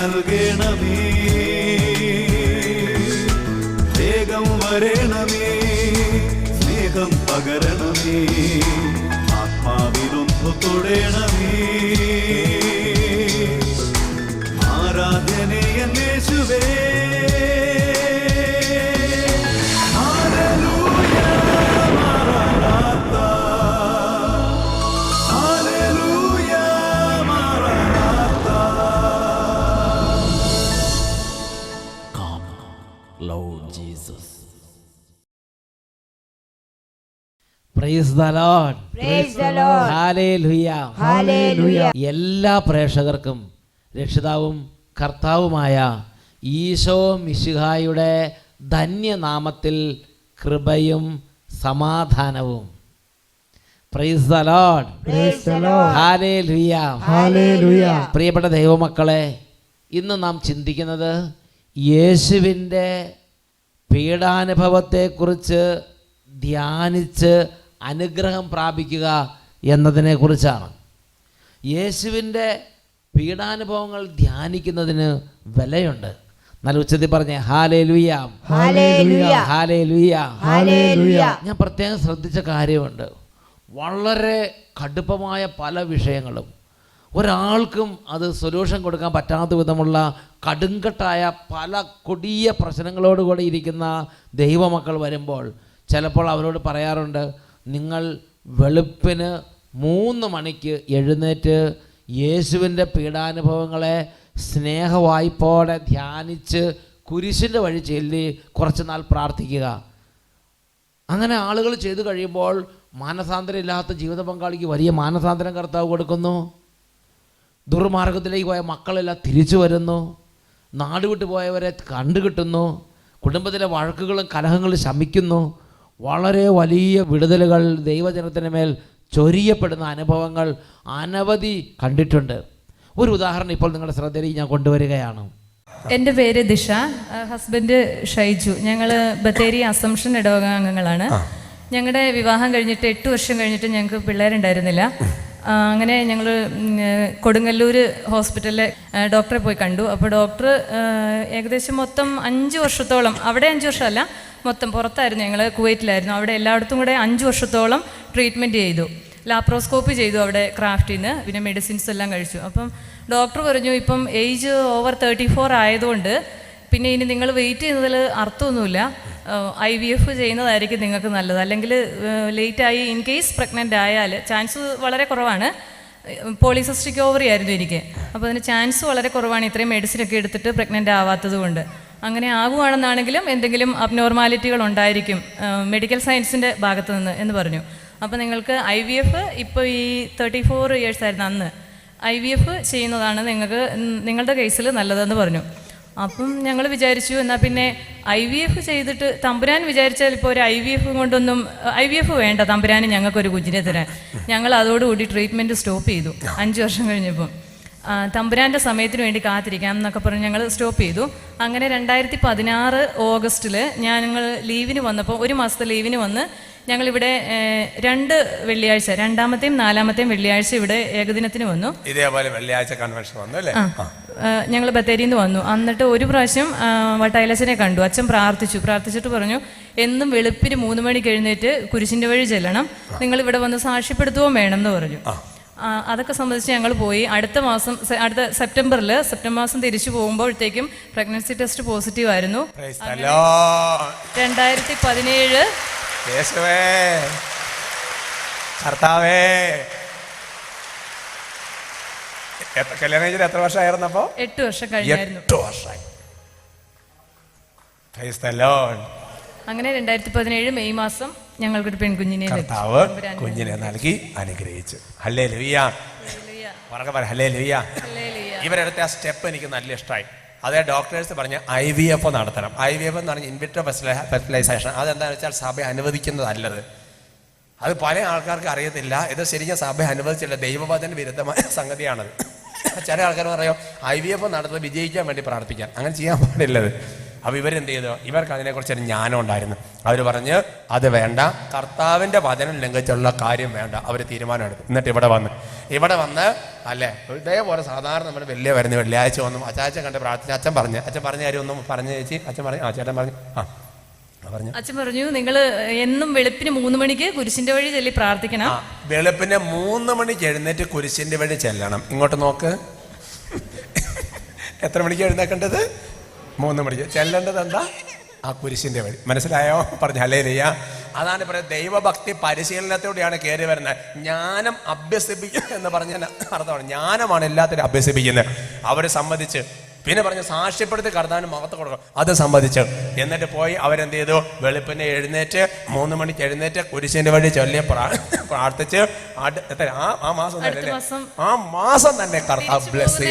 നൽകണമേ, വേഗം വരണമേ, സ്നേഹം പകരണമേ, ആത്മാവിലൊന്നു തൊടണമേ. ആരാധനയെ യേശുവേ, Praise the Lord. Praise the Lord. Hallelujah. Hallelujah. എല്ലാ പ്രേക്ഷകർക്കും രക്ഷിതാവും കർത്താവുമായ ഈശോ മിശിഹായുടെ ധന്യനാമത്തിൽ കൃപയും സമാധാനവും. Praise the Lord. Praise the Lord. Hallelujah. Hallelujah. പ്രിയപ്പെട്ട ദൈവമക്കളെ, ഇന്ന് നാം ചിന്തിക്കുന്നത് യേശുവിൻ്റെ പീഡാനുഭവത്തെക്കുറിച്ച് ധ്യാനിച്ച് അനുഗ്രഹം പ്രാപിക്കുക എന്നതിനെ കുറിച്ചാണ്. യേശുവിൻ്റെ പീഡാനുഭവങ്ങൾ ധ്യാനിക്കുന്നതിന് വിലയുണ്ട്. നല്ല ഉച്ചത്തിൽ പറഞ്ഞേ ഹല്ലേലൂയ, ഹല്ലേലൂയ, ഹല്ലേലൂയ, ഹല്ലേലൂയ. ഞാൻ പ്രത്യേകം ശ്രദ്ധിച്ച കാര്യമുണ്ട്. വളരെ കടുപ്പമായ പല വിഷയങ്ങളും ഒരാൾക്കും അത് സൊല്യൂഷൻ കൊടുക്കാൻ പറ്റാത്ത വിധമുള്ള കടുങ്കട്ടായ പല കൊടിയ പ്രശ്നങ്ങളോടുകൂടി ഇരിക്കുന്ന ദൈവമക്കൾ വരുമ്പോൾ ചിലപ്പോൾ അവരോട് പറയാറുണ്ട്, നിങ്ങൾ വെളുപ്പിന് 3 മണിക്ക് എഴുന്നേറ്റ് യേശുവിൻ്റെ പീഡാനുഭവങ്ങളെ സ്നേഹവായ്പോടെ ധ്യാനിച്ച് കുരിശിൻ്റെ വഴി ചൊല്ലി കുറച്ച് നാൾ പ്രാർത്ഥിക്കുക. അങ്ങനെ ആളുകൾ ചെയ്തു കഴിയുമ്പോൾ മാനസാന്തരം ഇല്ലാത്ത ജീവിത പങ്കാളിക്ക് വലിയ മാനസാന്തരം കർത്താവ് കൊടുക്കുന്നു. ദുർമാർഗത്തിലേക്ക് പോയ മക്കളെല്ലാം തിരിച്ചു വരുന്നു. നാടുവിട്ട് പോയവരെ കണ്ടുകിട്ടുന്നു. കുടുംബത്തിലെ വഴക്കുകളും കലഹങ്ങളും ശമിക്കുന്നു. വളരെ വലിയ വിടുതലുകൾ ദൈവജനത്തിന് മേൽ ചൊരിയപ്പെടുന്ന അനുഭവങ്ങൾ അനവധി കണ്ടിട്ടുണ്ട്. ഒരു ഉദാഹരണം ഇപ്പോൾ നിങ്ങളുടെ ശ്രദ്ധയിലേക്ക് ഞാൻ കൊണ്ടുവരികയാണ്. എൻ്റെ പേര് ദിഷ, ഹസ്ബൻഡ് ഷൈജു. ഞങ്ങൾ ബത്തേരി അസംഷൻ ഇടവക അംഗങ്ങളാണ്. ഞങ്ങളുടെ വിവാഹം കഴിഞ്ഞിട്ട് 8 വർഷം കഴിഞ്ഞിട്ട് ഞങ്ങൾക്ക് പിള്ളേരുണ്ടായിരുന്നില്ല. അങ്ങനെ ഞങ്ങൾ കൊടുങ്ങല്ലൂർ ഹോസ്പിറ്റലിലെ ഡോക്ടറെ പോയി കണ്ടു. അപ്പോൾ ഡോക്ടർ ഏകദേശം മൊത്തം 5 വർഷത്തോളം, അവിടെ 5 വർഷമല്ല, മൊത്തം പുറത്തായിരുന്നു, ഞങ്ങൾ കുവൈറ്റിലായിരുന്നു. അവിടെ എല്ലായിടത്തും കൂടെ 5 വർഷത്തോളം ട്രീറ്റ്മെൻറ്റ് ചെയ്തു. ലാപ്രോസ്കോപ്പി ചെയ്തു അവിടെ ക്രാഫ്റ്റിൽ നിന്ന്, പിന്നെ മെഡിസിൻസ് എല്ലാം കഴിച്ചു. അപ്പം ഡോക്ടർ പറഞ്ഞു, ഇപ്പം ഏജ് ഓവർ 34 ആയതുകൊണ്ട് പിന്നെ ഇനി നിങ്ങൾ വെയിറ്റ് ചെയ്യുന്നതിൽ അർത്ഥമൊന്നുമില്ല, IVF ചെയ്യുന്നതായിരിക്കും നിങ്ങൾക്ക് നല്ലത്. അല്ലെങ്കിൽ ലേറ്റായി ഇൻ കേസ് പ്രഗ്നൻ്റ് ആയാൽ ചാൻസ് വളരെ കുറവാണ്. പോളിസിസ്റ്റിക് ഓവറി ആയിരുന്നു എനിക്ക്. അപ്പോൾ അതിന് ചാൻസ് വളരെ കുറവാണ് ഇത്രയും മെഡിസിനൊക്കെ എടുത്തിട്ട് പ്രഗ്നൻ്റ് ആവാത്തത് കൊണ്ട്. അങ്ങനെ ആകുവാണെന്നാണെങ്കിലും എന്തെങ്കിലും അബ്നോർമാലിറ്റികൾ ഉണ്ടായിരിക്കും മെഡിക്കൽ സയൻസിൻ്റെ ഭാഗത്ത് നിന്ന് എന്ന് പറഞ്ഞു. അപ്പോൾ നിങ്ങൾക്ക് IVF ഇപ്പോൾ ഈ 34 ഇയേഴ്സ് ആയിരുന്നു അന്ന്, IVF ചെയ്യുന്നതാണ് നിങ്ങളുടെ കേസിൽ നല്ലതെന്ന് പറഞ്ഞു. അപ്പം ഞങ്ങൾ വിചാരിച്ചു, എന്നാൽ പിന്നെ IVF ചെയ്തിട്ട് തമ്പുരാൻ വിചാരിച്ചാൽ ഇപ്പോൾ ഒരു IVF കൊണ്ടൊന്നും IVF വേണ്ട, തമ്പുരാന് ഞങ്ങൾക്കൊരു കുഞ്ഞിനെ തരാൻ. ഞങ്ങൾ അതോടുകൂടി ട്രീറ്റ്മെൻറ്റ് സ്റ്റോപ്പ് ചെയ്തു 5 വർഷം കഴിഞ്ഞപ്പം. തമ്പുരാൻ്റെ സമയത്തിന് വേണ്ടി കാത്തിരിക്കാം എന്നൊക്കെ പറഞ്ഞ് ഞങ്ങൾ സ്റ്റോപ്പ് ചെയ്തു. അങ്ങനെ 2016 ഓഗസ്റ്റിൽ ഞങ്ങൾ ലീവിന് വന്നപ്പോൾ, 1 മാസത്തെ ലീവിന് വന്ന് ഞങ്ങളിവിടെ 2 വെള്ളിയാഴ്ച, 2ാമത്തെയും 4ാമത്തെയും വെള്ളിയാഴ്ച ഇവിടെ ഏകദിനത്തിന് വന്നു. ഇതേപോലെ വെള്ളിയാഴ്ച കൺവെൻഷൻ വന്നു അല്ലേ? ഞങ്ങൾ ബത്തേരിയിൽ നിന്ന് വന്നു. എന്നിട്ട് ഒരു പ്രാവശ്യം വട്ടായിലച്ചനെ കണ്ടു. അച്ഛൻ പ്രാർത്ഥിച്ചിട്ട് പറഞ്ഞു, എന്നും വെളുപ്പിന് 3 മണിക്ക് എഴുന്നേറ്റ് കുരിശിൻ്റെ വഴി ചെല്ലണം, നിങ്ങൾ ഇവിടെ വന്ന് സാക്ഷ്യപ്പെടുത്തുകയും വേണം എന്ന് പറഞ്ഞു. അതൊക്കെ സംബന്ധിച്ച് ഞങ്ങൾ പോയി. അടുത്ത സെപ്റ്റംബർ മാസം തിരിച്ചു പോകുമ്പോഴത്തേക്കും പ്രഗ്നൻസി ടെസ്റ്റ് പോസിറ്റീവ് ആയിരുന്നു. 2017 കർത്താവേ, കല്യാണം കഴിഞ്ഞിട്ട് എത്ര വർഷമായിരുന്നപ്പോ? 8 വർഷം കഴിഞ്ഞായിരുന്നു. 8 വർഷമായി. അങ്ങനെ 2017 മെയ് മാസം ഞങ്ങൾക്കൊരു പെൺകുഞ്ഞിനെ കർത്താവ് കുഞ്ഞിനെ നൽകി അനുഗ്രഹിച്ചു. ഹല്ലേലൂയ. ഹല്ലേലൂയ. ഇവരെടുത്ത ആ സ്റ്റെപ്പ് എനിക്ക് നല്ല ഇഷ്ടമായി. അതേ ഡോക്ടേഴ്സ് പറഞ്ഞ് IVF നടത്തണം. IVF എന്ന് പറഞ്ഞാൽ ഇൻവിട്രോ ഫെർട്ടിലൈസേഷൻ. അതെന്താണെന്ന് വെച്ചാൽ സഭ അനുവദിക്കുന്നതല്ലത്. അത് പല ആൾക്കാർക്ക് അറിയത്തില്ല. ഇത് ശരിക്കും സഭ അനുവദിച്ചില്ല, ദൈവവചന വിരുദ്ധമായ സംഗതിയാണത്. ചില ആൾക്കാർ പറയും IVF നടത്തുന്നത് വിജയിക്കാൻ വേണ്ടി പ്രാർത്ഥിക്കാൻ. അങ്ങനെ ചെയ്യാൻ പാടില്ലത്. അപ്പോൾ ഇവരെന്ത് ചെയ്തു? ഇവർക്ക് അതിനെക്കുറിച്ചൊരു ജ്ഞാനം ഉണ്ടായിരുന്നു. അവർ പറഞ്ഞ് അത് വേണ്ട, കർത്താവിൻ്റെ വചനം ലംഘിച്ചുള്ള കാര്യം വേണ്ട. അവർ തീരുമാനമെടുത്തു. എന്നിട്ട് ഇവിടെ വന്ന് അല്ലേ ഇതേപോലെ സാധാരണ നമ്മൾ വലിയ വരുന്ന വെള്ളിയാഴ്ച വന്നു അച്ചാച്ചൻ കണ്ട് പ്രാർത്ഥിച്ചു. അച്ഛൻ പറഞ്ഞ കാര്യം ഒന്നും പറഞ്ഞു ചേച്ചി. അച്ഛൻ പറഞ്ഞു, ചേട്ടൻ പറഞ്ഞു, പറഞ്ഞു. അച്ഛൻ പറഞ്ഞു, നിങ്ങൾ എന്നും വെളുപ്പിന് 3 മണിക്ക് കുരിശിന്റെ വഴി ചൊല്ലി പ്രാർത്ഥിക്കണം. വെളുപ്പിന് 3 മണിക്ക് എഴുന്നേറ്റ് കുരിശിന്റെ വഴി ചെല്ലണം. ഇങ്ങോട്ട് നോക്ക്. എത്ര മണിക്ക് എഴുന്നേക്കേണ്ടത്? 3 മണിക്ക്. ചെല്ലേണ്ടത് എന്താ? ആ കുരിശിന്റെ വഴി. മനസ്സിലായോ? പറഞ്ഞു ഹല്ലേലൂയ. അതാണ് പറയുന്നത്, ദൈവഭക്തി പരിശീലനത്തോടെയാണ് കയറി വരുന്നത്. ജ്ഞാനം അഭ്യസിപ്പിക്കുക എന്ന് പറഞ്ഞാൽ അർത്ഥമാണ്, ജ്ഞാനമാണ് എല്ലാത്തിനും അഭ്യസിപ്പിക്കുന്നത്. അവർ സമ്മതിച്ച്. പിന്നെ പറഞ്ഞ് സാക്ഷ്യപ്പെടുത്തി കർത്താവിന് മഹത്വം കൊടുക്കണം. അത് സമ്മതിച്ചു. എന്നിട്ട് പോയി അവരെന്ത് ചെയ്തു? വെളുപ്പിനെ എഴുന്നേറ്റ് 3 മണിക്ക് എഴുന്നേറ്റ് കുരിശിന്റെ വഴി ചൊല്ലി പ്രാർത്ഥിച്ച് ആ മാസം തന്നെ കർത്താവ് ബ്ലെസ്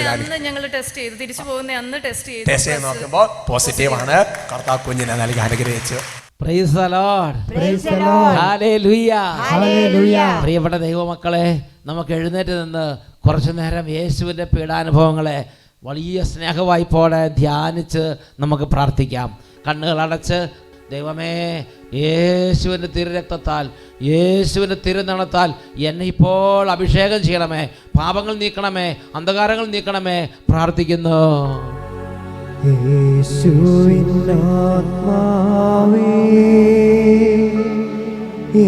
തിരിച്ചു പോകുന്ന അന്ന് ടെസ്റ്റ് ചെയ്ത് നോക്കുമ്പോൾ പോസിറ്റീവാണ്. കർത്താവ് കുഞ്ഞിനെ നൽകി അനുഗ്രഹിച്ചു. Price the Lord. Praise the Lord. Hallelujah. Hallelujah. പ്രിയപ്പെട്ട ദൈവമക്കളെ, നമുക്ക് എഴുന്നേറ്റ് നിന്ന് കുറച്ചു നേരം യേശുവിൻ്റെ പീഡാനുഭവങ്ങളെ വലിയ സ്നേഹവായ്പോടെ ധ്യാനിച്ച് നമുക്ക് പ്രാർത്ഥിക്കാം. കണ്ണുകളടച്ച്, ദൈവമേ, യേശുവിൻ്റെ തിരുരക്തത്താൽ, യേശുവിൻ്റെ തിരുനടത്താൽ എന്നെ ഇപ്പോൾ അഭിഷേകം ചെയ്യണമേ, പാപങ്ങൾ നീക്കണമേ, അന്ധകാരങ്ങൾ നീക്കണമേ, പ്രാർത്ഥിക്കുന്നു. യേശുവിനാത്മാവേ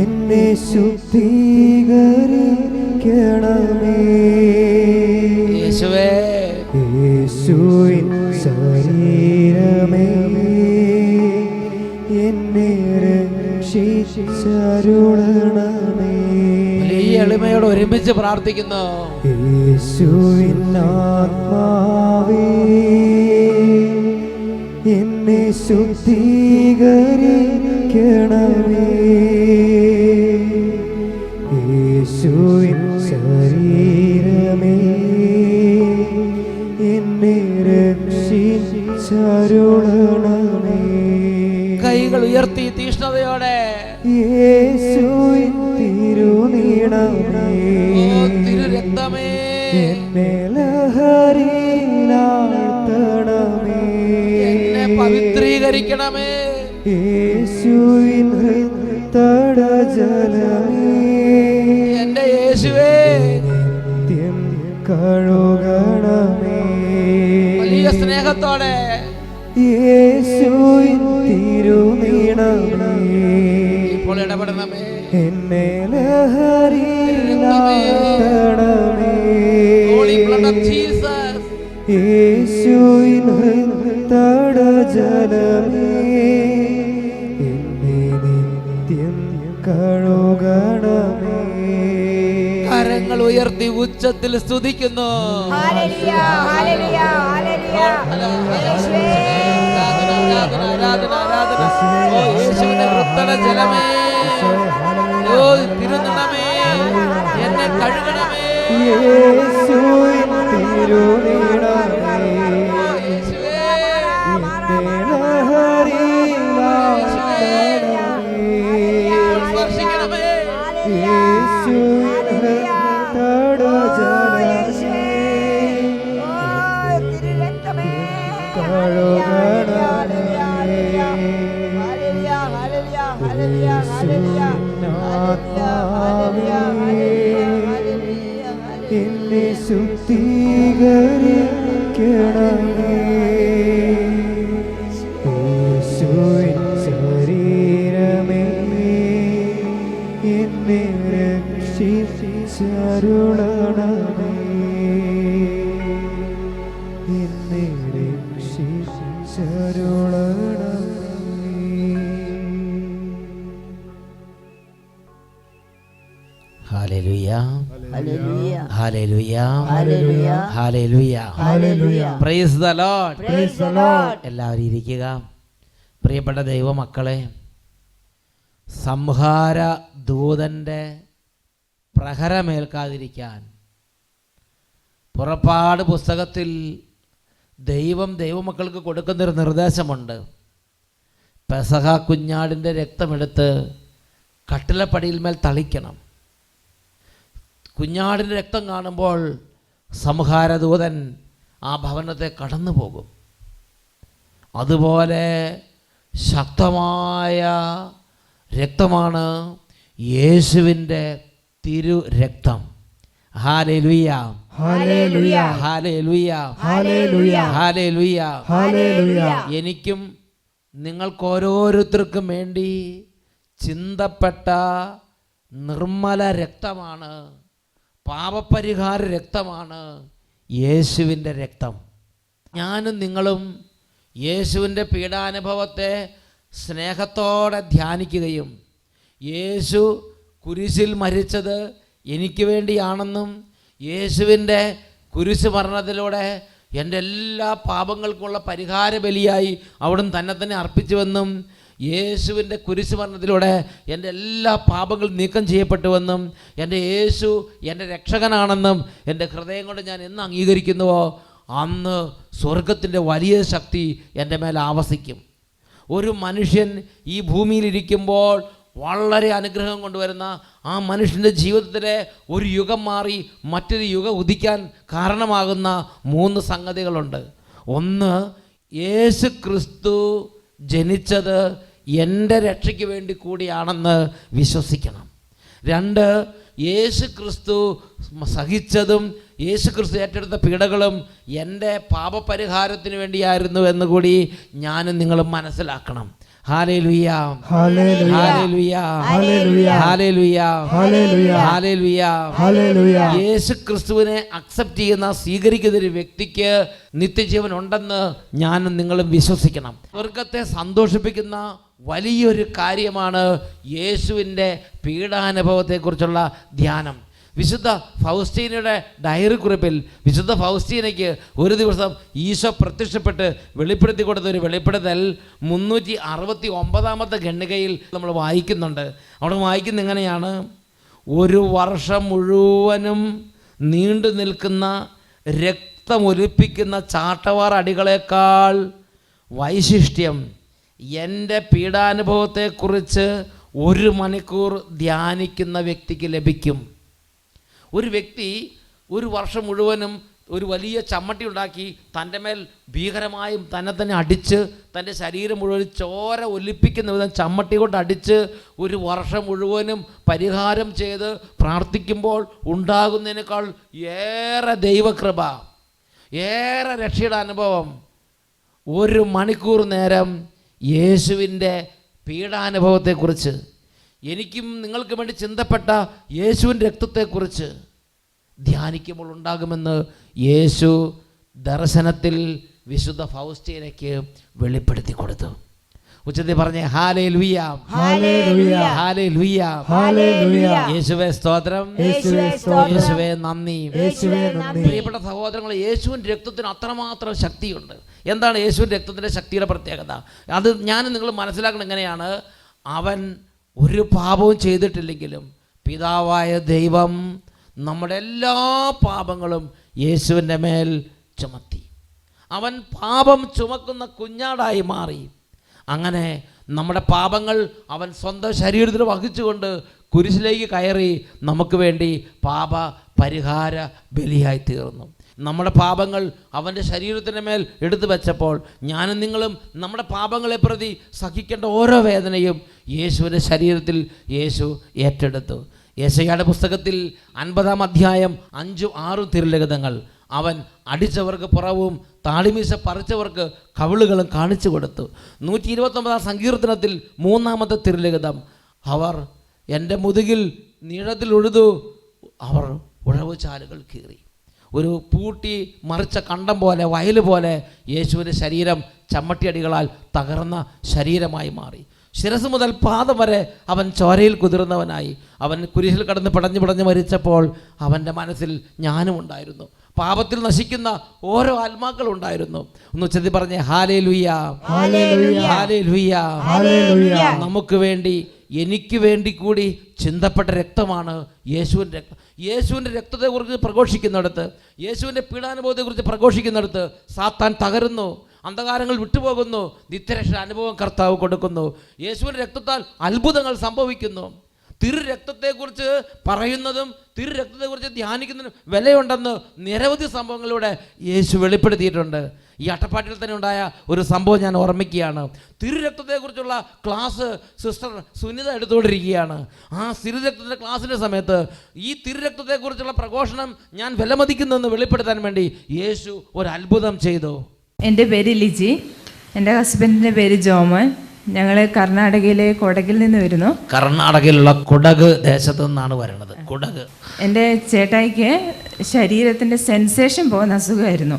എന്നെ ശുദ്ധീകരിക്കണമേ. യേശുവേ, യേശുവിൻ ശരീരമേ എന്നെ രക്ഷിച്ചരുളണമേ. വലിയ എളിമയോട് ഒരുമിച്ച് പ്രാർത്ഥിക്കുന്നു. യേശുവിനാത്മാവേ എന്നെ ശുദ്ധീകരിക്കണമേ. യേശുവിൻ ശരീരമേ എന്നെ രക്ഷിച്ചരുളണമേ. കൈകൾ ഉയർത്തി തീഷ്ണതയോടെ യേശുവിൻ തിരുനീണമേ തിരുരക്തമേ എന്നെ ലഹരിയിലാഴ്ത്തണമേ. എന്നെ പവിത്രീകരിക്കണമേ. യേശുവിൻ ഹൃദയജലമേ എന്റെ യേശുവേ, നിത്യം കഴുകണമേ. വലിയ സ്നേഹത്തോടെ യേശുവിൻ തിരുനീണമേ ഇപ്പോൾ ഇടപെടണമേ. എന്നെ ലഹരിയിലാഴ്ത്തണമേ. Holy blood of Jesus. യേശുവിൻ ഹൃദയജലമേ എന്നെ നിത്യം കഴുകണമേ. കരങ്ങൾ ഉയർത്തി ഉച്ചത്തിൽ സ്തുതിക്കുന്നു. ഹല്ലേലൂയ, ഹല്ലേലൂയ, ഹല്ലേലൂയ. യേശുവേ. ആരാധന, ആരാധന, ആരാധന. ഓ യേശുവിന്റെ വൃത്തട ജലമേ, ഓ തിരുനടമേ, എന്നെ കഴുകണമേ. യേശുവിൻ തിരുനീണമേ യേശുവേ, എന്നെ ലഹരിയിലാഴ്ത്തണമേ. സ്പർശിക്കണമേ. യേശുവിൻ ഹൃദയജലമേ തിരുരക്തമേ. കഴുകണമേ. ഹല്ലേലൂയ, ഹല്ലേലൂയ, ഹല്ലേലൂയ, ഹല്ലേലൂയ. ആത്മാവേ ഹല്ലേലൂയ. എന്നെ ശുദ്ധീകരിക്കണമേ. യേശുവിൻ ശരീരമേ എന്നെ രക്ഷിച്ചരുളണമേ. എന്നെ രക്ഷിച്ചരുളണമേ. ഹല്ലേലൂയ, ഹല്ലേലൂയ, ഹല്ലേലൂയ, ഹല്ലേലൂയ, ഹല്ലേലൂയ. ഹല്ലേലൂയ. Praise the Lord. Praise the Lord. എല്ലാവരും ഇരിക്കുക. പ്രിയപ്പെട്ട ദൈവമക്കളെ, സംഹാര ദൂതൻ്റെ പ്രഹരമേൽക്കാതിരിക്കാൻ പുറപ്പാട് പുസ്തകത്തിൽ ദൈവം ദൈവമക്കൾക്ക് കൊടുക്കുന്നൊരു നിർദ്ദേശമുണ്ട്. പെസഹ കുഞ്ഞാടിൻ്റെ രക്തമെടുത്ത് കട്ടിലപ്പടിയിൽ മേൽ തളിക്കണം. കുഞ്ഞാടിൻ്റെ രക്തം കാണുമ്പോൾ സംഹാരദൂതൻ ആ ഭവനത്തെ കടന്നു പോകും. അതുപോലെ ശക്തമായ രക്തമാണ് യേശുവിൻ്റെ തിരു രക്തം. ഹല്ലേലൂയ, ഹല്ലേലൂയ, ഹല്ലേലൂയ, ഹല്ലേലൂയ, ഹല്ലേലൂയ. ഹല്ലേലൂയ. എനിക്കും നിങ്ങൾക്കോരോരുത്തർക്കും വേണ്ടി ചിന്തപ്പെട്ട നിർമ്മല രക്തമാണ്, പാപപരിഹാര രക്തമാണ് യേശുവിൻ്റെ രക്തം. ഞാനും നിങ്ങളും യേശുവിൻ്റെ പീഡാനുഭവത്തെ സ്നേഹത്തോടെ ധ്യാനിക്കുകയും യേശു കുരിശിൽ മരിച്ചത് എനിക്ക് വേണ്ടിയാണെന്നും യേശുവിൻ്റെ കുരിശ് മരണത്തിലൂടെ എൻ്റെ എല്ലാ പാപങ്ങൾക്കുള്ള പരിഹാര ബലിയായി അവിടുന്ന് തന്നെ അർപ്പിച്ചുവെന്നും യേശുവിൻ്റെ കുരിശ് മരണത്തിലൂടെ എൻ്റെ എല്ലാ പാപങ്ങളും നീക്കം ചെയ്യപ്പെട്ടുവെന്നും എൻ്റെ യേശു എൻ്റെ രക്ഷകനാണെന്നും എൻ്റെ ഹൃദയം കൊണ്ട് ഞാൻ എന്ന് അംഗീകരിക്കുന്നുവോ അന്ന് സ്വർഗത്തിൻ്റെ വലിയ ശക്തി എൻ്റെ മേൽ ആവസിക്കും. ഒരു മനുഷ്യൻ ഈ ഭൂമിയിലിരിക്കുമ്പോൾ വളരെ അനുഗ്രഹം കൊണ്ടുവരുന്ന ആ മനുഷ്യൻ്റെ ജീവിതത്തിലെ ഒരു യുഗം മാറി മറ്റൊരു യുഗം ഉദിക്കാൻ കാരണമാകുന്ന 3 സംഗതികളുണ്ട്. ഒന്ന്, യേശു ക്രിസ്തു ജനിച്ചത് എൻ്റെ രക്ഷയ്ക്ക് വേണ്ടി കൂടിയാണെന്ന് വിശ്വസിക്കണം. 2, യേശു ക്രിസ്തു സഹിച്ചതും യേശു ക്രിസ്തു ഏറ്റെടുത്ത പീഡകളും എൻ്റെ പാപപരിഹാരത്തിന് വേണ്ടിയായിരുന്നു എന്നുകൂടി ഞാനും നിങ്ങളും മനസ്സിലാക്കണം. ഹല്ലേലൂയ, ഹല്ലേലൂയ, ഹല്ലേലൂയ, ഹല്ലേലൂയ, ഹല്ലേലൂയ, ഹല്ലേലൂയ, ഹല്ലേലൂയ, ഹല്ലേലൂയ. യേശു ക്രിസ്തുവിനെ അക്സെപ്റ്റ് ചെയ്യുന്ന സ്വീകരിക്കുന്ന ഒരു വ്യക്തിക്ക് നിത്യജീവൻ ഉണ്ടെന്ന് ഞാനും നിങ്ങളും വിശ്വസിക്കണം. സ്വർഗത്തെ സന്തോഷിപ്പിക്കുന്ന വലിയൊരു കാര്യമാണ് യേശുവിൻ്റെ പീഡാനുഭവത്തെക്കുറിച്ചുള്ള ധ്യാനം. വിശുദ്ധ ഫൗസ്റ്റീനയുടെ ഡയറി കുറിപ്പിൽ വിശുദ്ധ ഫൗസ്റ്റീനയ്ക്ക് ഒരു ദിവസം ഈശോ പ്രത്യക്ഷപ്പെട്ട് വെളിപ്പെടുത്തി കൊടുത്ത ഒരു വെളിപ്പെടുത്തൽ 369 ഖണ്ഡികയിൽ നമ്മൾ വായിക്കുന്നുണ്ട്. അവിടെ വായിക്കുന്ന എങ്ങനെയാണ്: 1 വർഷം മുഴുവനും നീണ്ടു നിൽക്കുന്ന രക്തമൊലിപ്പിക്കുന്ന ചാട്ടവാർ അടികളേക്കാൾ വൈശിഷ്ട്യം എൻ്റെ പീഡാനുഭവത്തെക്കുറിച്ച് 1 മണിക്കൂർ ധ്യാനിക്കുന്ന വ്യക്തിക്ക് ലഭിക്കും. ഒരു വ്യക്തി 1 വർഷം മുഴുവനും ഒരു വലിയ ചമ്മട്ടി ഉണ്ടാക്കി തൻ്റെ മേൽ ഭീകരമായും തന്നെ അടിച്ച് തൻ്റെ ശരീരം മുഴുവൻ ചോര ഒലിപ്പിക്കുന്ന വിധം ചമ്മട്ടി കൊണ്ട് അടിച്ച് 1 വർഷം മുഴുവനും പരിഹാരം ചെയ്ത് പ്രാർത്ഥിക്കുമ്പോൾ ഉണ്ടാകുന്നതിനേക്കാൾ ഏറെ ദൈവകൃപ, ഏറെ രക്ഷയുടെ അനുഭവം 1 മണിക്കൂർ നേരം യേശുവിൻ്റെ പീഡാനുഭവത്തെക്കുറിച്ച്, എനിക്കും നിങ്ങൾക്കും വേണ്ടി ചിന്തപ്പെട്ട യേശുവിൻ്റെ രക്തത്തെക്കുറിച്ച് ധ്യാനിക്കുമ്പോൾ ഉണ്ടാകുമെന്ന് യേശു ദർശനത്തിൽ വിശുദ്ധ ഫൗസ്റ്റീനയ്ക്ക് വെളിപ്പെടുത്തി കൊടുത്തു. ഉച്ചത്തിൽ പറഞ്ഞേ ഹല്ലേലൂയ, ഹല്ലേലൂയ, ഹല്ലേലൂയ, ഹല്ലേലൂയ. യേശുവേ സ്തോത്രം, യേശുവേ സ്തോത്രം, യേശുവേ നന്ദി. യേശുവേ നന്ദി. പ്രിയപ്പെട്ട സഹോദരങ്ങളെ, യേശുവിൻ്റെ രക്തത്തിന് അത്രമാത്രം ശക്തിയുണ്ട്. എന്താണ് യേശുവിൻ്റെ രക്തത്തിൻ്റെ ശക്തിയുടെ പ്രത്യേകത? അത് ഞാൻ നിങ്ങൾ മനസ്സിലാക്കണം. എങ്ങനെയാണ്? അവൻ ഒരു പാപവും ചെയ്തിട്ടില്ലെങ്കിലും പിതാവായ ദൈവം നമ്മുടെ എല്ലാ പാപങ്ങളും യേശുവിൻ്റെ മേൽ ചുമത്തി. അവൻ പാപം ചുമക്കുന്ന കുഞ്ഞാടായി മാറി. അങ്ങനെ നമ്മുടെ പാപങ്ങൾ അവൻ സ്വന്തം ശരീരത്തിൽ വഹിച്ചുകൊണ്ട് കുരിശിലേക്ക് കയറി നമുക്ക് വേണ്ടി പാപ പരിഹാര ബലിയായി തീർന്നു. നമ്മുടെ പാപങ്ങൾ അവൻ്റെ ശരീരത്തിൻ്റെ മേൽ എടുത്തു വെച്ചപ്പോൾ ഞാനും നിങ്ങളും നമ്മുടെ പാപങ്ങളെ പ്രതി സഹിക്കേണ്ട ഓരോ വേദനയും യേശുവിൻ്റെ ശരീരത്തിൽ യേശു ഏറ്റെടുത്തു. യെശയ്യായുടെ പുസ്തകത്തിൽ 50-ാം അധ്യായം 5-6 തിരുലിഖിതങ്ങൾ അവൻ അടിച്ചവർക്ക് പുറവും താടിമീശ പറിച്ചവർക്ക് കവിളുകളും കാണിച്ചു കൊടുത്തു. 129-ാം സങ്കീർത്തനത്തിൽ 3-ാമത്തെ തിരുലിഖിതം, അവർ എൻ്റെ മുതുകിൽ നീളത്തിൽ ഉഴുതു, അവർ ഉഴവ് ചാലുകൾ കീറി. ഒരു പൂട്ടി മറിച്ച കണ്ടം പോലെ, വയൽ പോലെ യേശുവിൻ്റെ ശരീരം ചമ്മട്ടിയടികളാൽ തകർന്ന ശരീരമായി മാറി. ശിരസ് മുതൽ പാദം വരെ അവൻ ചോരയിൽ കുതിർന്നവനായി. അവൻ കുരിശിൽ കടന്ന് പടഞ്ഞു മരിച്ചപ്പോൾ അവൻ്റെ മനസ്സിൽ ഞാനും ഉണ്ടായിരുന്നു. പാപത്തിൽ നശിക്കുന്ന ഓരോ ആത്മാക്കളും ഉണ്ടായിരുന്നു. ഒന്ന് ഉച്ചത്തിൽ പറഞ്ഞേ ഹല്ലേലൂയ, ഹല്ലേലൂയ, ഹല്ലേലൂയ, ഹല്ലേലൂയ. നമുക്ക് വേണ്ടി എനിക്ക് വേണ്ടി കൂടി ചിന്തപ്പെട്ട രക്തമാണ് യേശുവിൻ്റെ രക്തം. യേശുവിൻ്റെ രക്തത്തെക്കുറിച്ച് പ്രഘോഷിക്കുന്നിടത്ത്, യേശുവിൻ്റെ പീഡാനുഭവത്തെക്കുറിച്ച് പ്രഘോഷിക്കുന്നിടത്ത് സാത്താൻ തകരുന്നു, അന്ധകാരങ്ങൾ വിട്ടുപോകുന്നു, നിത്യരക്ഷ അനുഭവം കർത്താവ് കൊടുക്കുന്നു. യേശുവിൻ്റെ രക്തത്താൽ അത്ഭുതങ്ങൾ സംഭവിക്കുന്നു. തിരുരക്തത്തെക്കുറിച്ച് പറയുന്നതും തിരുരക്തത്തെക്കുറിച്ച് ധ്യാനിക്കുന്നതിനും വിലയുണ്ടെന്ന് നിരവധി സംഭവങ്ങളിലൂടെ യേശു വെളിപ്പെടുത്തിയിട്ടുണ്ട്. ഈ അട്ടപ്പാട്ടിൽ തന്നെ ഉണ്ടായ ഒരു സംഭവം ഞാൻ ഓർമ്മിക്കുകയാണ്. തിരുരക്തത്തെക്കുറിച്ചുള്ള ക്ലാസ് സിസ്റ്റർ സുനിത എടുത്തുകൊണ്ടിരിക്കുകയാണ്. ആ തിരുരക്തത്തിൻ്റെ ക്ലാസ്സിൻ്റെ സമയത്ത് ഈ തിരുരക്തത്തെക്കുറിച്ചുള്ള പ്രഘോഷണം ഞാൻ വിലമതിക്കുന്നെന്ന് വെളിപ്പെടുത്താൻ വേണ്ടി യേശു ഒരു അത്ഭുതം ചെയ്തു. എൻ്റെ പേര് ലിജി, എൻ്റെ ഹസ്ബൻഡിൻ്റെ പേര് ജോമോൻ. ഞങ്ങൾ കർണാടകയിലെ കൊടകിൽ നിന്ന് വരുന്നു. കർണാടകയിലുള്ള കുടക് ദേശത്തു നിന്നാണ് വരുന്നത്. കുടക്. എൻ്റെ ചേട്ടായിക്ക് ശരീരത്തിൻ്റെ സെൻസേഷൻ പോകുന്ന അസുഖമായിരുന്നു.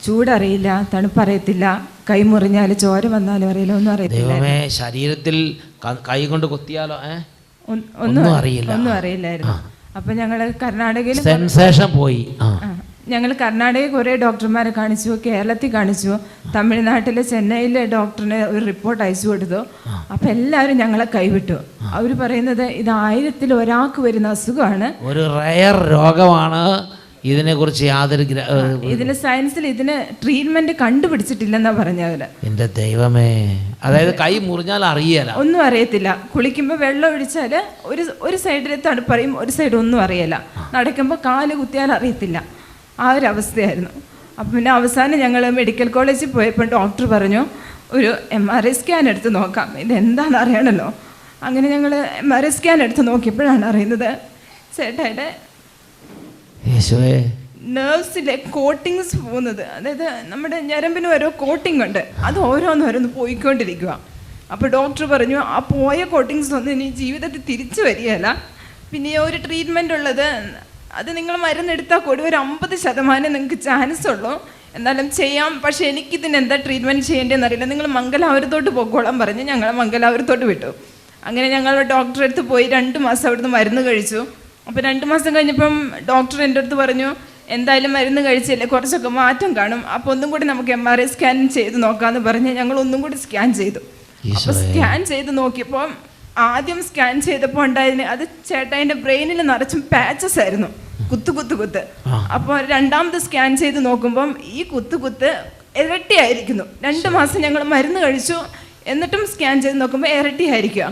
ചൂടറിയില്ല, തണുപ്പറിയത്തില്ല, കൈ മുറിഞ്ഞാൽ ചോര വന്നാലും അറിയില്ല, ഒന്നും അറിയത്തില്ല. ദൈവമേ, ശരീരത്തിൽ കൈ കൊണ്ട് കൊത്തിയാലോ ഒന്നും അറിയില്ലായിരുന്നു. അപ്പം ഞങ്ങൾ കർണാടകയിൽ സെൻസേഷൻ പോയി. ഞങ്ങൾ കർണാടകയിൽ കുറേ ഡോക്ടർമാരെ കാണിച്ചു, കേരളത്തിൽ കാണിച്ചു, തമിഴ്നാട്ടിലെ ചെന്നൈയിലെ ഡോക്ടറിന് ഒരു റിപ്പോർട്ട് അയച്ചു കൊടുത്തു. അപ്പം എല്ലാവരും ഞങ്ങളെ കൈവിട്ടു. അവർ പറയുന്നത് ഇത് 1000-ൽ ഒരാൾക്ക് വരുന്ന അസുഖമാണ്, ഒരു റയർ രോഗമാണ്. ഇതിനെക്കുറിച്ച് യാതൊരു ഇതിന് സയൻസിൽ ഇതിന് ട്രീറ്റ്മെന്റ് കണ്ടുപിടിച്ചിട്ടില്ലെന്നാ പറഞ്ഞവര്. എന്റെ ദൈവമേ, അതായത് കൈ മുറിഞ്ഞാൽ അറിയല, ഒന്നും അറിയത്തില്ല. കുളിക്കുമ്പോൾ വെള്ളം ഒഴിച്ചാല് ഒരു സൈഡിൽ തണുപ്പറിയും, ഒരു സൈഡ് ഒന്നും അറിയില്ല. നടക്കുമ്പോൾ കാല് കുത്തിയാൽ അറിയത്തില്ല. ആ ഒരു അവസ്ഥയായിരുന്നു. അപ്പം പിന്നെ അവസാനം ഞങ്ങൾ മെഡിക്കൽ കോളേജിൽ പോയപ്പോൾ ഡോക്ടർ പറഞ്ഞു ഒരു MRI സ്കാൻ എടുത്ത് നോക്കാം, ഇതെന്താണെന്ന് അറിയണമല്ലോ. അങ്ങനെ ഞങ്ങൾ MRI സ്കാൻ എടുത്ത് നോക്കിയപ്പോഴാണ് അറിയുന്നത് ചേട്ടായുടെ നെർവ്സിലെ കോട്ടിങ്സ് പോകുന്നത്. അതായത് നമ്മുടെ ഞരമ്പിന് ഓരോ കോട്ടിംഗ് ഉണ്ട്, അത് ഓരോന്നോരോന്ന് പോയിക്കൊണ്ടിരിക്കുക. അപ്പോൾ ഡോക്ടർ പറഞ്ഞു ആ പോയ കോട്ടിങ്സ് ഒന്നും ഇനി ജീവിതത്തിൽ തിരിച്ചു വരികയല്ല, പിന്നെ ഒരു ട്രീറ്റ്മെൻ്റ് ഉള്ളത് അത് നിങ്ങൾ മരുന്നെടുത്താൽ കൂടി ഒരു 50% നിങ്ങൾക്ക് ചാൻസ് ഉള്ളൂ, എന്നാലും ചെയ്യാം. പക്ഷേ എനിക്കിതിന് എന്താ ട്രീറ്റ്മെൻറ്റ് ചെയ്യേണ്ടതെന്ന് അറിയില്ല, നിങ്ങൾ മംഗലാപുരത്തോട്ട് പോയിക്കോളാൻ പറഞ്ഞ് ഞങ്ങൾ മംഗലാപുരത്തോട്ട് വിട്ടു. അങ്ങനെ ഞങ്ങൾ ഡോക്ടറെ അടുത്ത് പോയി 2 മാസം അവിടുന്ന് മരുന്ന് കഴിച്ചു. അപ്പോൾ 2 മാസം കഴിഞ്ഞപ്പം ഡോക്ടർ എൻ്റെ അടുത്ത് പറഞ്ഞു എന്തായാലും മരുന്ന് കഴിച്ചില്ലേ കുറച്ചൊക്കെ മാറ്റം കാണും, അപ്പോൾ ഒന്നും കൂടി നമുക്ക് MRI സ്കാൻ ചെയ്ത് നോക്കാമെന്ന് പറഞ്ഞ് ഞങ്ങൾ ഒന്നും കൂടി സ്കാൻ ചെയ്തു. അപ്പോൾ സ്കാൻ ചെയ്ത് നോക്കിയപ്പോൾ ആദ്യം സ്കാൻ ചെയ്തപ്പോൾ ഉണ്ടായതിന് അത് ചേട്ടായിൻ്റെ ബ്രെയിനിൽ നിറച്ചും പാച്ചസ് ആയിരുന്നു, കുത്ത്. അപ്പോൾ രണ്ടാമത് സ്കാൻ ചെയ്ത് നോക്കുമ്പം ഈ കുത്ത് ഇരട്ടിയായിരിക്കുന്നു. 2 മാസം ഞങ്ങൾ മരുന്ന് കഴിച്ചു, എന്നിട്ടും സ്കാൻ ചെയ്ത് നോക്കുമ്പോൾ ഇരട്ടിയായിരിക്കുക.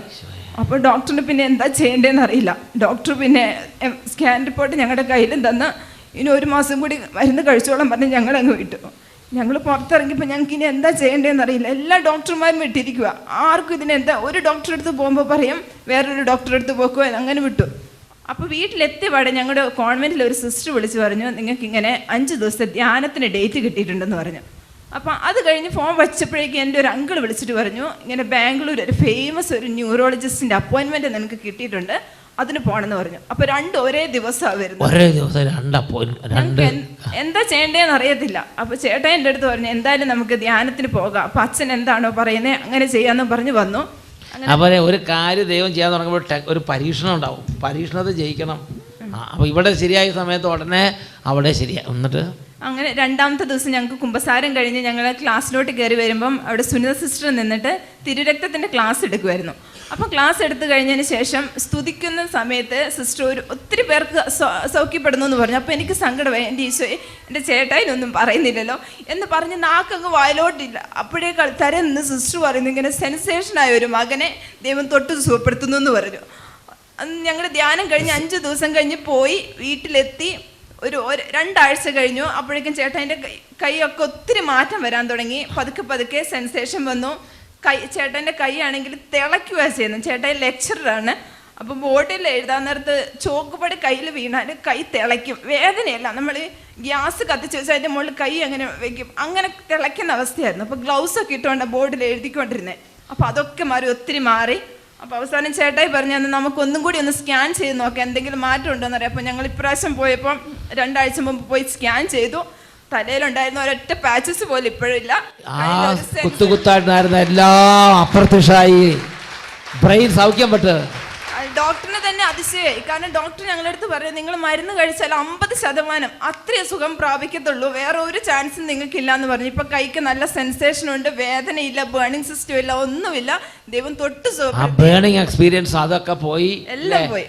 അപ്പോൾ ഡോക്ടറിന് പിന്നെ എന്താ ചെയ്യേണ്ടതെന്ന് അറിയില്ല. ഡോക്ടർ പിന്നെ സ്കാൻ റിപ്പോർട്ട് ഞങ്ങളുടെ കയ്യിലും തന്ന് ഇനി 1 മാസം കൂടി മരുന്ന് കഴിച്ചോളാം പറഞ്ഞ് ഞങ്ങളങ്ങ് വിട്ടു. ഞങ്ങൾ പുറത്തിറങ്ങിയപ്പോൾ ഞങ്ങൾക്ക് ഇനി എന്താ ചെയ്യേണ്ടതെന്ന് അറിയില്ല. എല്ലാ ഡോക്ടർമാരും വിട്ടിരിക്കുക, ആർക്കും ഇതിനെന്താ. ഒരു ഡോക്ടറെ അടുത്ത് പോകുമ്പോൾ പറയും വേറൊരു ഡോക്ടറെ അടുത്ത് പോക്കുക, അങ്ങനെ വിട്ടു. അപ്പോൾ വീട്ടിലെത്തിയപാടെ ഞങ്ങളുടെ കോൺവെൻറ്റിൽ ഒരു സിസ്റ്റർ വിളിച്ച് പറഞ്ഞു നിങ്ങൾക്ക് ഇങ്ങനെ 5 ദിവസത്തെ ധ്യാനത്തിന് ഡേറ്റ് കിട്ടിയിട്ടുണ്ടെന്ന് പറഞ്ഞു. അപ്പം അത് കഴിഞ്ഞ് ഫോൺ വെച്ചപ്പോഴേക്കും എൻ്റെ ഒരു അങ്കിൾ വിളിച്ചിട്ട് പറഞ്ഞു ഇങ്ങനെ ബാംഗ്ലൂർ ഒരു ഫേമസ് ഒരു ന്യൂറോളജിസ്റ്റിൻ്റെ അപ്പോയിൻമെൻറ്റ് നിനക്ക് കിട്ടിയിട്ടുണ്ട്, അതിന് പോകണമെന്ന് പറഞ്ഞു. അപ്പോൾ 2 ഒരേ ദിവസമാണ് വരുന്നത്. എന്താ ചെയ്യേണ്ടതെന്ന് അറിയത്തില്ല. അപ്പോൾ ചേട്ടൻ എൻ്റെ അടുത്ത് പറഞ്ഞു എന്തായാലും നമുക്ക് ധ്യാനത്തിന് പോകാം, അപ്പം അച്ഛൻ എന്താണോ പറയുന്നത് അങ്ങനെ ചെയ്യാമെന്ന് പറഞ്ഞ് വന്നു. അതുപോലെ ഒരു കാര്യം ദൈവം ചെയ്യാൻ തുടങ്ങുമ്പോൾ ഒരു പരീക്ഷണം ഉണ്ടാവും, പരീക്ഷണത്തിൽ ജയിക്കണം. അപ്പോൾ ഇവിടെ ശരിയായ സമയത്ത് ഉടനെ അവിടെ ശരിയായി. എന്നിട്ട് അങ്ങനെ 2ാമത്തെ ദിവസം ഞങ്ങൾക്ക് കുമ്പസാരം കഴിഞ്ഞ് ഞങ്ങൾ ക്ലാസ്സിലോട്ട് കയറി വരുമ്പം അവിടെ സുനിത സിസ്റ്റർ നിന്നിട്ട് തിരുരക്തത്തിൻ്റെ ക്ലാസ് എടുക്കുമായിരുന്നു. അപ്പം ക്ലാസ് എടുത്തു കഴിഞ്ഞതിന് ശേഷം സ്തുതിക്കുന്ന സമയത്ത് സിസ്റ്റർ ഒത്തിരി പേർക്ക് സൗഖ്യപ്പെടുന്നു എന്ന് പറഞ്ഞു. അപ്പോൾ എനിക്ക് സങ്കടമായി, എൻ്റെ ഈശോയെ എൻ്റെ ചേട്ടായിനൊന്നും പറയുന്നില്ലല്ലോ എന്ന് പറഞ്ഞ് നാക്കങ്ങ് വായിലോട്ടില്ല. അപ്പോഴേ തരേ നിന്ന് സിസ്റ്റർ പറയുന്നു ഇങ്ങനെ സെൻസേഷനായ ഒരു മകനെ ദൈവം തൊട്ട് സുഖപ്പെടുത്തുന്നു എന്ന് പറഞ്ഞു. ഞങ്ങൾ ധ്യാനം കഴിഞ്ഞ് 5 ദിവസം കഴിഞ്ഞ് പോയി വീട്ടിലെത്തി. ഒരു 2 ആഴ്ച കഴിഞ്ഞു. അപ്പോഴേക്കും ചേട്ടായിൻ്റെ കൈയൊക്കെ ഒത്തിരി മാറ്റം വരാൻ തുടങ്ങി. പതുക്കെ സെൻസേഷൻ വന്നു. ചേട്ടൻ്റെ കൈ ആണെങ്കിൽ തിളയ്ക്കുക ചെയ്യുന്നു. ചേട്ടായി ലെക്ചറാണ്. അപ്പോൾ ബോർഡിൽ എഴുതാൻ നേരത്ത് ചോക്കുപടി കയ്യിൽ വീണാൽ കൈ തിളയ്ക്കും, വേദനയല്ല. നമ്മൾ ഗ്യാസ് കത്തിച്ച് വെച്ചാൽ അതിൻ്റെ മുകളിൽ കൈ അങ്ങനെ വെക്കും, അങ്ങനെ തിളയ്ക്കുന്ന അവസ്ഥയായിരുന്നു. അപ്പോൾ ഗ്ലൗസൊക്കെ ഇട്ടുകൊണ്ട് ബോർഡിൽ എഴുതിക്കൊണ്ടിരുന്നത്. അപ്പോൾ അതൊക്കെ ഒത്തിരി മാറി. അപ്പോൾ അവസാനം ചേട്ടായി പറഞ്ഞു നമുക്കൊന്നും കൂടി ഒന്ന് സ്കാൻ ചെയ്ത് നോക്കാം എന്തെങ്കിലും മാറ്റം ഉണ്ടോയെന്ന് അറിയാം. അപ്പോൾ ഞങ്ങൾ ഇപ്രാവശ്യം പോയപ്പോൾ 2 ആഴ്ച മുമ്പ് പോയി സ്കാൻ ചെയ്തു. തലയിലുണ്ടായിരുന്ന ഒരൊറ്റ പാച്ചസ് പോലും ഇപ്പോഴില്ല. കുത്തായിട്ടുണ്ടായിരുന്ന എല്ലാം അപ്രത്യക്ഷമായി, ബ്രെയിൻ സൗഖ്യം പെട്ട്. ഡോക്ടറിന് തന്നെ അതിശയമായി. കാരണം ഡോക്ടർ ഞങ്ങളുടെ അടുത്ത് പറയും നിങ്ങൾ മരുന്ന് കഴിച്ചാൽ 50% അത്രയേ സുഖം പ്രാപിക്കത്തുള്ളൂ, വേറെ ഒരു ചാൻസും നിങ്ങൾക്കില്ല എന്ന് പറഞ്ഞു. ഇപ്പൊ കൈക്ക് നല്ല സെൻസേഷൻ ഉണ്ട്, വേദനയില്ല, ബേണിംഗ് സിസ്റ്റം ഇല്ല, ഒന്നുമില്ല. ദൈവം തൊട്ട് ബേണിംഗ് എക്സ്പീരിയൻസ് അതൊക്കെ പോയി, എല്ലാം പോയി.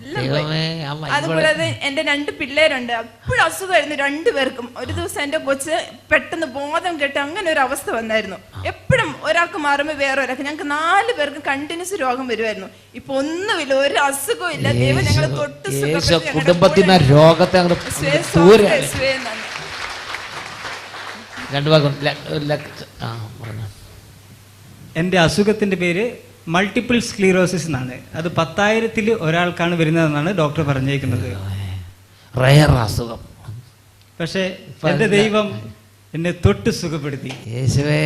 എല്ലാം പോയി. ദൈവമേ, ആ മൈക്ക് അതുകൂടാതെ എൻ്റെ 2 പിള്ളേരുണ്ട്. അപ്പോഴും അസുഖമായിരുന്നു 2 പേർക്കും. ഒരു ദിവസം എൻ്റെ കൊച്ച് പെട്ടെന്ന് ബോധം കെട്ട് അങ്ങനെ ഒരു അവസ്ഥ വന്നായിരുന്നു. എപ്പോഴും ഒരാൾക്ക് മാറുമ്പോൾ വേറെ ഒരാൾക്ക്, ഞങ്ങൾക്ക് 4 പേർക്ക് കണ്ടിന്യൂസ് രോഗം വരുമായിരുന്നു. ഇപ്പൊ ഒന്നുമില്ല, ഒരു അസുഖവും ഇല്ല. ദൈവം ഞങ്ങളെ തൊട്ട് യേശു കുടുംബത്തിന് രോഗത്തെ ദൂരെ രണ്ടു ഭാഗം പറഞ്ഞു. എൻ്റെ അസുഖത്തിൻ്റെ പേര് മൾട്ടിപ്പിൾ സ്ക്ലീറോസിസ് എന്നാണ്. അത് 10,000-ൽ ഒരാൾക്കാണ് വരുന്നതെന്നാണ് ഡോക്ടർ പറഞ്ഞേക്കുന്നത്. റയർ അസുഖം. പക്ഷേ എൻ്റെ ദൈവം എന്നെ തൊട്ട് സുഖപ്പെടുത്തി. യേശുവേ,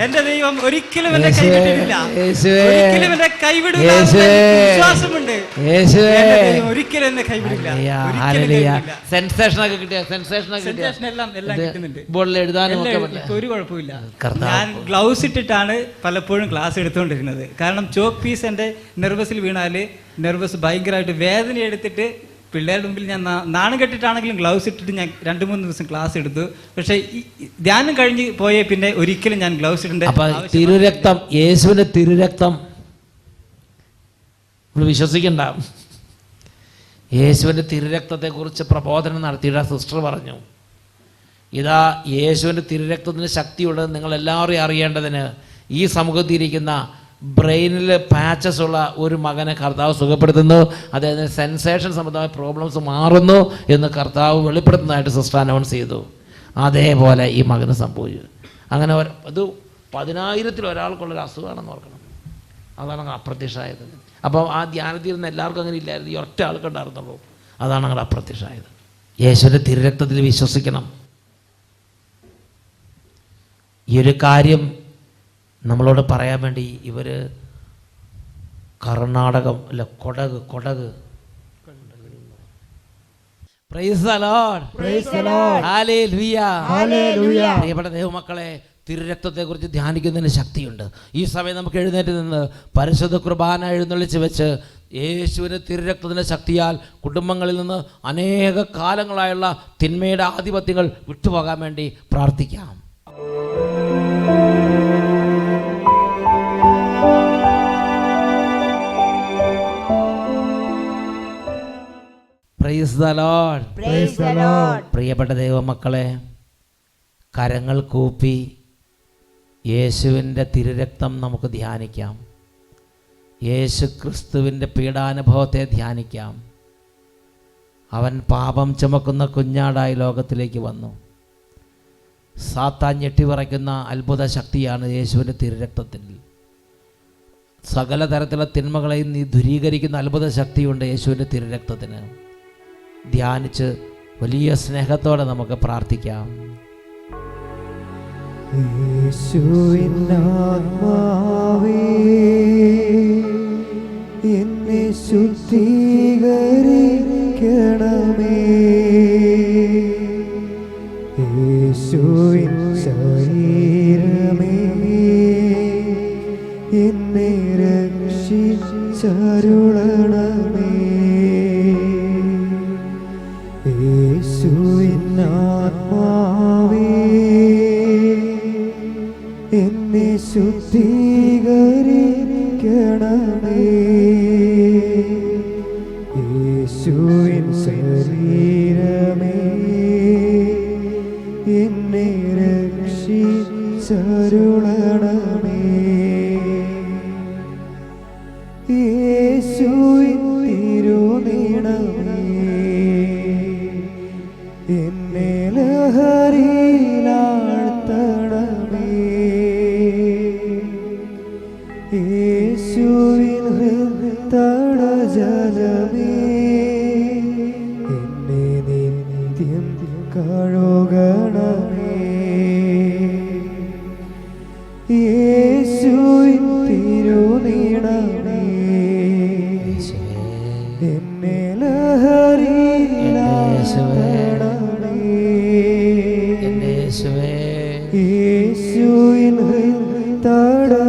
എൻ്റെ ദൈവം ഒരിക്കലും എന്നെ യേശുവേ, കൈവിട്ടിട്ടില്ല. യേശുവേ, ഒരിക്കലും എന്നെ കൈവിടില്ല. യേശുവേ, വിശ്വാസമുണ്ട്. യേശുവേ, എൻ്റെ ദൈവം ഒരിക്കലും എന്നെ കൈവിടില്ല. ഒരിക്കലും കൈവിടില്ല. സെൻസേഷനൊക്കെ കിട്ടിയ സെൻസേഷനൊക്കെ സെൻസേഷൻ എല്ലാം കിട്ടുന്നുണ്ട്. ബോർഡിൽ എഴുതാനും ഒക്കെ എല്ലാം പറ്റില്ല. ഇപ്പൊ ഒരു കുഴപ്പമില്ല. കർത്താവ്. ഞാൻ ഗ്ലൗസ് ഇട്ടിട്ടാണ് പലപ്പോഴും ക്ലാസ് എടുത്തുകൊണ്ടിരുന്നത്. കാരണം ചോക്ക് പീസ് എൻ്റെ നെർവസിൽ വീണാൽ നെർവസ് ഭയങ്കരമായിട്ട് വേദന എടുത്തിട്ട് പിള്ളേരുടെ മുമ്പിൽ ഞാൻ നാണം കെട്ടിട്ടാണെങ്കിലും ഗ്ലൗസ് ഇട്ടിട്ട് ഞാൻ 2-3 ദിവസം ക്ലാസ് എടുത്തു. പക്ഷേ ഈ ധ്യാനം കഴിഞ്ഞ് പോയേ പിന്നെ ഒരിക്കലും ഞാൻ ഗ്ലൗസ് ഇടേണ്ട. അപ്പൊ തിരുരക്തം, യേശുവിന്റെ തിരുരക്തം വിശ്വസിക്കണ്ട. യേശുവിന്റെ തിരുരക്തത്തെ കുറിച്ച് പ്രബോധനം നടത്തിയിട്ട് സിസ്റ്റർ പറഞ്ഞു, ഇതാ യേശുവിന്റെ തിരുരക്തത്തിന് ശക്തിയുള്ളത് നിങ്ങൾ എല്ലാവരും അറിയേണ്ടതിന് ഈ സമൂഹത്തിലിരിക്കുന്ന ബ്രെയിനിൽ പാച്ചസ് ഉള്ള ഒരു മകനെ കർത്താവ് സുഖപ്പെടുത്തുന്നു, അതായത് സെൻസേഷൻ സംബന്ധമായ പ്രോബ്ലംസ് മാറുന്നു എന്ന് കർത്താവ് വെളിപ്പെടുത്തുന്നതായിട്ട് സിസ്റ്റർ അനൗൺസ് ചെയ്തു. അതേപോലെ ഈ മകന് സംഭവിച്ചു. അങ്ങനെ അത് 10,000-ൽ ഒരാൾക്കുള്ളൊരു അസുഖമാണെന്ന് ഓർക്കണം. അതാണ് അങ്ങനെ അപ്രത്യക്ഷമായത്. അപ്പം ആ ധ്യാനത്തിൽ നിന്ന് എല്ലാവർക്കും അങ്ങനെ ഇല്ലായിരുന്നു, ഈ ഒറ്റ ആൾക്കുണ്ടായിരുന്നുള്ളൂ. അതാണ് അങ്ങനെ അപ്രത്യക്ഷമായത്. യേശുവിൻ്റെ തിരുരക്തത്തിൽ വിശ്വസിക്കണം. ഈ ഒരു കാര്യം നമ്മളോട് പറയാൻ വേണ്ടി ഇവർ കർണാടകം അല്ല Kodagu praise the lord, praise the lord, hallelujah, hallelujah. പ്രിയപ്പെട്ട ദൈവമക്കളെ, തിരുരക്തത്തെക്കുറിച്ച് ധ്യാനിക്കുന്നതിന് ശക്തിയുണ്ട്. ഈ സമയം നമുക്ക് എഴുന്നേറ്റ് നിന്ന് പരിശുദ്ധ കുർബാന എഴുന്നള്ളിച്ച് വെച്ച് യേശുവിൻ്റെ തിരുരക്തത്തിൻ്റെ ശക്തിയാൽ കുടുംബങ്ങളിൽ നിന്ന് അനേക കാലങ്ങളായുള്ള തിന്മയുടെ ആധിപത്യങ്ങൾ വിട്ടുപോകാൻ വേണ്ടി പ്രാർത്ഥിക്കാം. Price the lord, praise the Lord. പ്രിയപ്പെട്ട ദൈവമക്കളെ, കരങ്ങൾ കൂപ്പി യേശുവിൻ്റെ തിരുരക്തം നമുക്ക് ധ്യാനിക്കാം. യേശു ക്രിസ്തുവിൻ്റെ പീഡാനുഭവത്തെ ധ്യാനിക്കാം. അവൻ പാപം ചുമക്കുന്ന കുഞ്ഞാടായി ലോകത്തിലേക്ക് വന്നു. സാത്താൻ ഞെട്ടിവിറയ്ക്കുന്ന അത്ഭുത ശക്തിയാണ് യേശുവിൻ്റെ തിരുരക്തത്തിൽ. സകല തരത്തിലുള്ള തിന്മകളെയും നീ ദൂരീകരിക്കുന്ന അത്ഭുത ശക്തിയുണ്ട് യേശുവിൻ്റെ തിരുരക്തത്തിന്. ധ്യാനിച്ച് വലിയ സ്നേഹത്തോടെ നമുക്ക് പ്രാർത്ഥിക്കാം. യേശുവിനാത്മാവേ എന്നെ ശുദ്ധീകരിക്കണമേ. യേശുവിൻ ശരീരമേ എന്നെ രക്ഷിച്ചരുളണമേ. യേശുവിനാത്മാവേ എന്നെ ശുദ്ധീകരിക്കണമേ. യേശുവിൻ ശരീരമേ എന്നെ രക്ഷിച്ചരുളണമേ. യേശുവിൻ തിരുനീണമേ എന്നെ ലഹരിയിലാഴ്ത്തണമേ. യേശുവിൻ ഹൃദയജലമേ എന്നെ നിത്യം കഴുകണമേ. യേശുവിൻ തിരുനീണമേ എന്നെ ലഹരിയിലാഴ്ത്തണമേ. യേശുവിൻ ഹൃദയജലമേ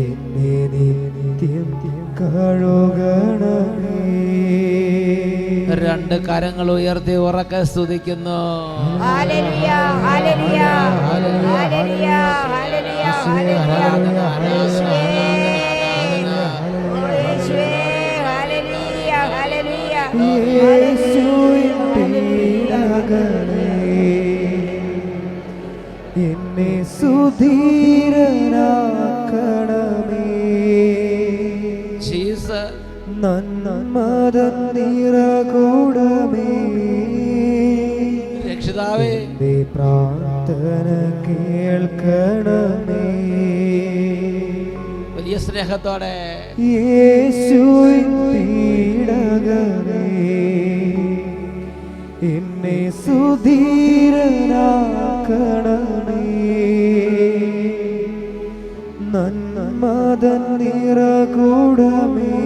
എന്നെ നിത്യം കഴുകണമേ. രണ്ട് കരങ്ങൾ ഉയർത്തി ഉറക്കെ സ്തുതിക്കുന്നു. ഹല്ലേലൂയ, ഹല്ലേലൂയ, ഹല്ലേലൂയ, ഹല്ലേലൂയ, ഹല്ലേലൂയ. യേശുവേ, യേശുവിൻ പീഡകളെ എന്നെ സുധീരനാക്കണമേ. ജീസസ് നന്മതൻ നിറകൂടമേ രക്ഷിതാവേ, എന്റെ പ്രാർത്ഥന കേൾക്കണമേ. വലിയ സ്നേഹത്തോടെ യേശുവിൻ പീഡകളെ എന്നെ സുധീരനാക്കണമേ. നന്മതൻ നിറകൂടമേ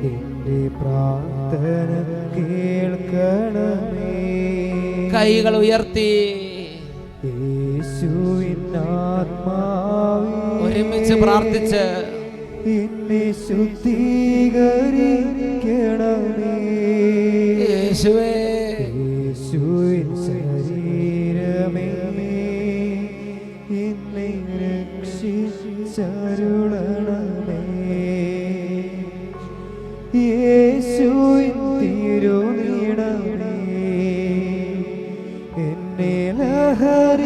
എന്റെ പ്രാർത്ഥന കേൾക്കണമേ. കൈകൾ ഉയർത്തി യേശുവിൻ ആത്മാവേ ഒരുമിച്ച് പ്രാർത്ഥിച്ച് എന്നെ ശുദ്ധീകരിക്കണമേ. യേശുവേ, യേശുവിൻ ശരീരമേ എന്നെ രക്ഷിച്ചരുളണമേ. യേശുവിൻ തിരുനീണമേ എന്നെ ലഹരിയിലാഴ്ത്തണമേ.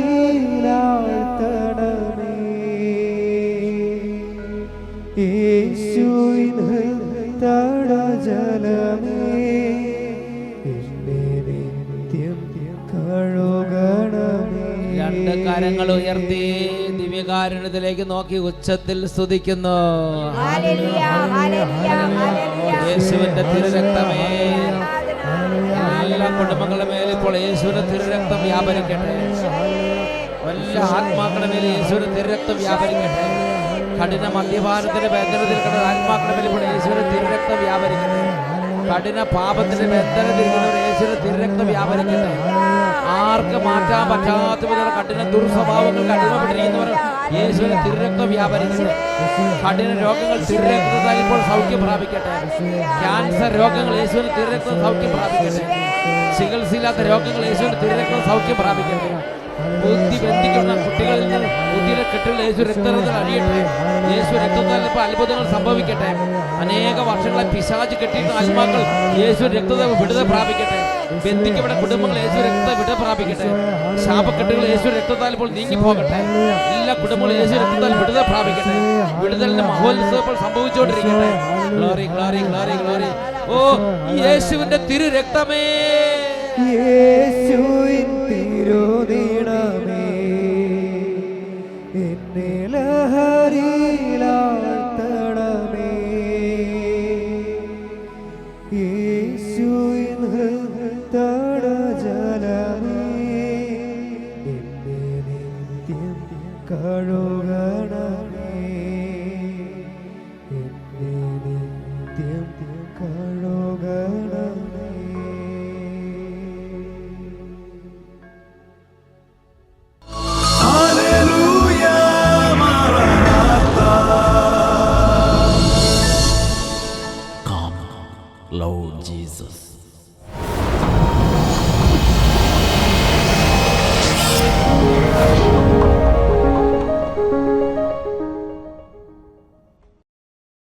യേശുവിൻ തടജലമേ എന്നെ നിത്യം കഴുകണമേ. രണ്ട് കരങ്ങൾ ഉയർത്തി ദിവ്യകാരുണ്യത്തിലേക്ക് നോക്കി ഉച്ചത്തിൽ സ്തുതിക്കുന്നു. ഹല്ലേലൂയ, ഹല്ലേലൂയ, ഹല്ലേലൂയ. യേശുവിന്റെ തിരുരക്തമേ, എല്ലാ കുടുംബങ്ങളുടെ മേൽ ഇപ്പോൾ യേശുവിന്റെ തിരുരക്തം വ്യാപരിക്കട്ടെ. എല്ലാ ആത്മാക്കളുടെ മേൽ യേശുവിന്റെ തിരുരക്തം വ്യാപരിക്കട്ടെ. കഠിന മദ്യപാനത്തിന്റെ ബന്ധനത്തിൽ കിടന്ന ആത്മാക്കളുടെ മേൽ ഇപ്പോൾ യേശുവിന്റെ തിരുരക്തം വ്യാപരിക്കട്ടെ. കഠിന പാപത്തിന്റെ ബന്ധനത്തിരിക്കുന്നവർ യേശുവിന്റെ തിരുരക്തം വ്യാപരിക്കട്ടെ. ആർക്ക് മാറ്റാൻ പറ്റാത്ത വിധമുള്ള കഠിന ദുർസ്വഭാവങ്ങൾക്ക് അടിമപ്പെട്ടിരിക്കുന്നവർ യേശുവിന്റെ തിരുരക്തം വ്യാപരിക്കട്ടെ. കഠിന രോഗങ്ങൾ തിരുരക്തത്താൽ ഇപ്പോൾ സൗഖ്യം പ്രാപിക്കട്ടെ. ക്യാൻസർ രോഗങ്ങൾ യേശുവിന്റെ തിരുരക്തം സൗഖ്യം പ്രാപിക്കട്ടെ. ചികിത്സയില്ലാത്ത രോഗങ്ങൾ യേശുവിന്റെ തിരുരക്തം സൗഖ്യം പ്രാപിക്കട്ടെ. ബുദ്ധി ബന്ധിക്കുന്ന കുട്ടികളിൽ നിന്ന് ബുദ്ധിയിലെ കെട്ടുകൾ യേശു രക്തത്തിൽ അഴിയട്ടെ. യേശു രക്തത്താൽ ഇപ്പോൾ അത്ഭുതങ്ങൾ സംഭവിക്കട്ടെ. അനേക വർഷങ്ങളെ പിശാച് കെട്ടിയിരുന്ന ആത്മാക്കൾ യേശു രക്തത്തെ വിടുതൽ പ്രാപിക്കട്ടെ. ബന്ധിക്കപ്പെട്ട കുടുംബങ്ങൾ യേശു രക്ത വിടുതൽ പ്രാപിക്കട്ടെ. ശാപക്കെട്ടുകൾ യേശു രക്തത്താൽ ഇപ്പോൾ നീങ്ങിപ്പോകട്ടെ. എല്ലാ കുടുംബങ്ങളും യേശു രക്തത്താൽ വിടുതൽ പ്രാപിക്കട്ടെ. വിടുതലിന്റെ മഹോത്സവം ഇപ്പോൾ സംഭവിച്ചുകൊണ്ടിരിക്കട്ടെ. Glory glory glory glory. ഓ യേശുവിന്റെ തിരു രക്തമേ, യേശുവിൻ തിരുനീണമേ എന്നെ ലഹരിയിലാഴ്ത്തണമേ. യേശുവിൻ തടജലമേ എന്നെ നിത്യം കഴുകണമേ. എന്നെ നിത്യം കഴുകണമേ. ഹല്ലേലൂയ, മറനാഥ. Come, Lord Jesus.